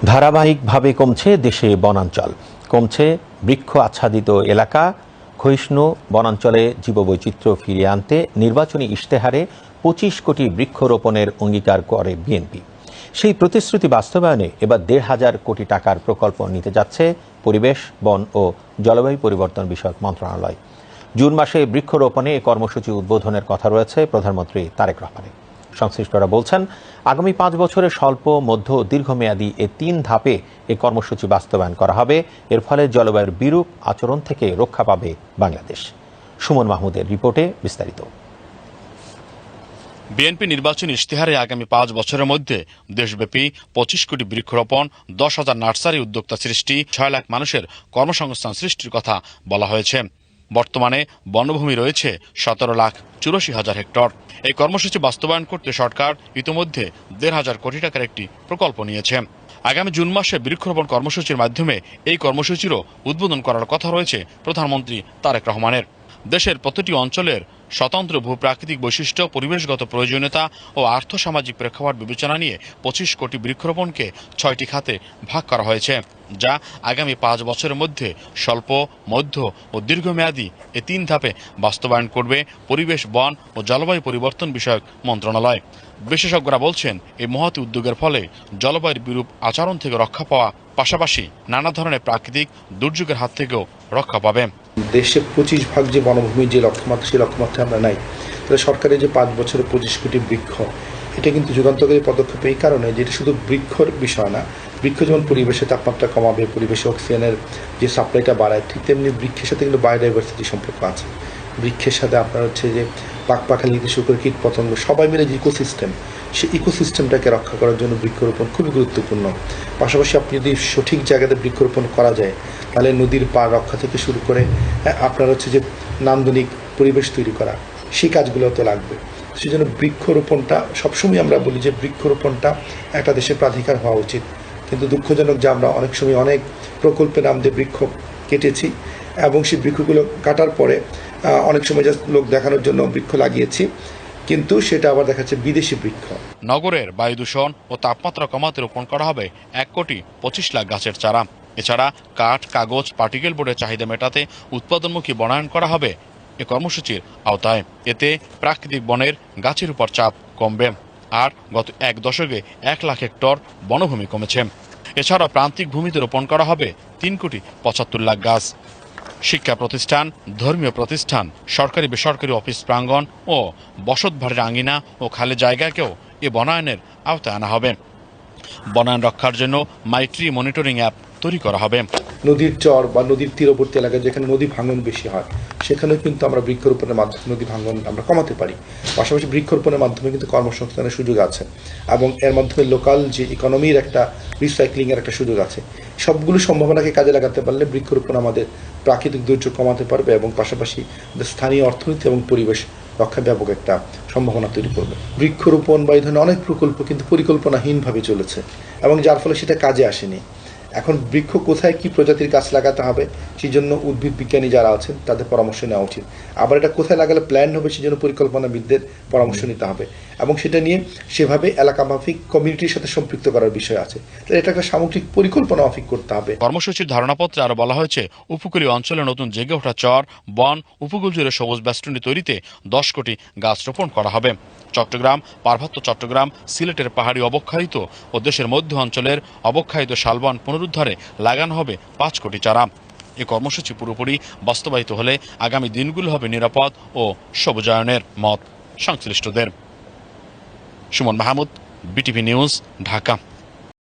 ধারাবাহিকভাবে কমছে দেশে বনাঞ্চল, কমছে বৃক্ষ আচ্ছাদিত এলাকা। ক্ষয়িষ্ণু বনাঞ্চলে জীববৈচিত্র্য ফিরিয়ে আনতে নির্বাচনী ইশতেহারে ২৫ কোটি বৃক্ষরোপণের অঙ্গীকার করে বিএনপি। সেই প্রতিশ্রুতি বাস্তবায়নে এবার ১৫০০ কোটি টাকার প্রকল্প নিতে যাচ্ছে পরিবেশ, বন ও জলবায়ু পরিবর্তন বিষয়ক মন্ত্রণালয়। জুন মাসে বৃক্ষরোপণে এ কর্মসূচি উদ্বোধনের কথা রয়েছে প্রধানমন্ত্রী তারেক রহমানের। সংশ্লিষ্টরা বলছেন, আগামী ৫ বছরের স্বল্প, মধ্য ও দীর্ঘমেয়াদী এ ৩ ধাপে এ কর্মসূচি বাস্তবায়ন করা হবে। এর ফলে জলবায়ুর বিরূপ আচরণ থেকে রক্ষা পাবে বাংলাদেশ। সুমন মাহমুদের রিপোর্টে বিস্তারিত। বিএনপি নির্বাচনী ইশতেহারে আগামী ৫ বছরের মধ্যে দেশব্যাপী ২৫ কোটি বৃক্ষরোপণ, ১০,০০০ নার্সারি উদ্যোক্তা সৃষ্টি, ৬ লাখ মানুষের কর্মসংস্থান সৃষ্টির কথা বলা হয়েছে। বর্তমানে বনভূমি রয়েছে ১৭,৮৪,০০০ হেক্টর। এই কর্মসূচি বাস্তবায়ন করতে সরকার ইতিমধ্যে ১৫০০ কোটি টাকার একটি প্রকল্প নিয়েছে। আগামী জুন মাসে বৃক্ষরোপণ কর্মসূচির মাধ্যমে এই কর্মসূচিরও উদ্বোধন করার কথা রয়েছে প্রধানমন্ত্রী তারেক রহমানের। দেশের প্রতিটি অঞ্চলের স্বতন্ত্র ভূপ্রাকৃতিক বৈশিষ্ট্য, পরিবেশগত প্রয়োজনীয়তা ও আর্থসামাজিক প্রেক্ষাপট বিবেচনা নিয়ে ২৫ কোটি বৃক্ষরোপণকে ৬টি খাতে ভাগ করা হয়েছে, যা আগামী ৫ বছরের মধ্যে স্বল্প, মধ্য ও দীর্ঘমেয়াদী এ ৩ ধাপে বাস্তবায়ন করবে পরিবেশ, বন ও জলবায়ু পরিবর্তন বিষয়ক মন্ত্রণালয়। বিশেষজ্ঞরা বলছেন, এই মহৎ উদ্যোগের ফলে জলবায়ুর বিরূপ আচরণ থেকে রক্ষা পাওয়া পাশাপাশি নানা ধরনের প্রাকৃতিক দুর্যোগের হাত থেকেও রক্ষা পাবে। দেশে ২৫% যে বনভূমি যে লক্ষ্যমাত্রা, সেই লক্ষ্যমাত্রা আমরা নাই। তাহলে সরকারের যে ৫ বছরে ২৫ কোটি বৃক্ষ, এটা কিন্তু যুগান্তকারী পদক্ষেপ এই কারণে যে এটা শুধু বৃক্ষর বিষয় না। বৃক্ষ যেমন পরিবেশে তাপমাত্রা কমাবে, পরিবেশে অক্সিজেনের যে সাপ্লাইটা বাড়ায়, ঠিক তেমনি বৃক্ষের সাথে কিন্তু বায়োডাইভার্সিটি সম্পর্ক আছে। বৃক্ষের সাথে আপনার হচ্ছে যে পাখপাখালি থেকে শুরু করে কীট পতঙ্গ, সবাই মিলে যে ইকোসিস্টেম, সেই ইকোসিস্টেমটাকে রক্ষা করার জন্য বৃক্ষরোপণ খুবই গুরুত্বপূর্ণ। পাশাপাশি আপনি যদি সঠিক জায়গাতে বৃক্ষরোপণ করা যায়, তাহলে নদীর পাড় রক্ষা থেকে শুরু করে আপনার হচ্ছে যে নান্দনিক পরিবেশ তৈরি করা, সেই কাজগুলোতে লাগবে। সেই জন্য বৃক্ষরোপণটা সবসময় আমরা বলি যে বৃক্ষরোপণটা একটা দেশের প্রাধিকার হওয়া উচিত। কিন্তু দুঃখজনক যে আমরা অনেক সময় অনেক প্রকল্পের নাম দিয়ে বৃক্ষ কেটেছি এবং সেই বৃক্ষগুলো কাটার পরে অনেক সময় জাস্ট লোক দেখানোর জন্য বৃক্ষ লাগিয়েছি, কিন্তু সেটা আবার দেখাচ্ছে বিদেশি বৃক্ষ। নগরের বায়ু দূষণ ও তাপমাত্রা কমাতে রোপণ করা হবে ১,২৫,০০,০০০ গাছের চারা। এছাড়া কাঠ, কাগজ, পার্টিকেল বোর্ডের চাহিদা মেটাতে উৎপাদনমুখী বনায়ন করা হবে এ কর্মসূচির আওতায়। এতে প্রাকৃতিক বনের গাছের উপর চাপ কমবে। আর গত ১ দশকে ১ লাখ হেক্টর বনভূমি কমেছে। এছাড়া প্রান্তিক ভূমিতে রোপণ করা হবে ৩,৭৫,০০,০০০ গাছ। শিক্ষা প্রতিষ্ঠান, ধর্মীয় প্রতিষ্ঠান, সরকারি বেসরকারি অফিস প্রাঙ্গণ ও বসতবাড়ির আঙিনা ও খালি জায়গাকেও এ বনায়নের আওতায় আনা হবে। বনায়ন রক্ষার জন্য মাই ট্রি মনিটরিং অ্যাপ তৈরি করা হবে। নদীর চর বা নদীর তীরবর্তী এলাকায় যেখানে নদী ভাঙন বেশি হয়, সেখানেও কিন্তু আমরা বৃক্ষরোপণের মাধ্যমে নদী ভাঙন আমরা কমাতে পারি। পাশাপাশি বৃক্ষরোপণের মাধ্যমে কিন্তু কর্মসংস্থানের সুযোগ আছে এবং এর মাধ্যমে লোকাল যে ইকোনমির একটা রিসাইক্লিংয়ের একটা সুযোগ আছে। সবগুলো সম্ভাবনাকে কাজে লাগাতে পারলে বৃক্ষরোপণ আমাদের প্রাকৃতিক দুর্যোগ কমাতে পারবে এবং পাশাপাশি স্থানীয় অর্থনীতি এবং পরিবেশ রক্ষা ব্যাপক একটা সম্ভাবনা তৈরি করবে। বৃক্ষরোপণ বা এই ধরনের অনেক প্রকল্প কিন্তু পরিকল্পনাহীনভাবে চলেছে এবং যার ফলে সেটা কাজে আসেনি। এখন বৃক্ষ কোথায় কি প্রজাতির গাছ লাগাতে হবে, সেই জন্য উদ্ভিদ বিজ্ঞানী যারা আছেন তাদের পরামর্শ নেওয়া উচিত। আবার এটা কোথায় লাগালে প্ল্যান হবে, সেই জন্য পরিকল্পনাবিদদের পরামর্শ নিতে হবে এবং সেটা নিয়ে সেভাবে এলাকা মাফিক কমিউনিটির সাথে সম্পৃক্ত করার বিষয় আছে। তাহলে এটা একটা সামগ্রিক পরিকল্পনা মাফিক করতে হবে। কর্মসূচির ধারণাপত্রে আরো বলা হয়েছে, উপকূলীয় অঞ্চলে নতুন জেগে ওঠা চর, বন, উপকূল জুড়ে সবুজ বেষ্টনী তৈরিতে ১০ কোটি গাছ রোপণ করা হবে। চট্টগ্রাম, পার্বত্য চট্টগ্রাম, সিলেটের পাহাড়ি অবক্ষায়িত ও দেশের মধ্য অঞ্চলের অবক্ষায়িত শালবন পুনরুদ্ধারে লাগানো হবে ৫ কোটি চারা। এই কর্মসূচি পুরোপুরি বাস্তবায়িত হলে আগামী দিনগুলো হবে নিরাপদ ও সবুজায়নের মত সংশ্লিষ্টদের। Suman Mahmud, BTV news, Dhaka.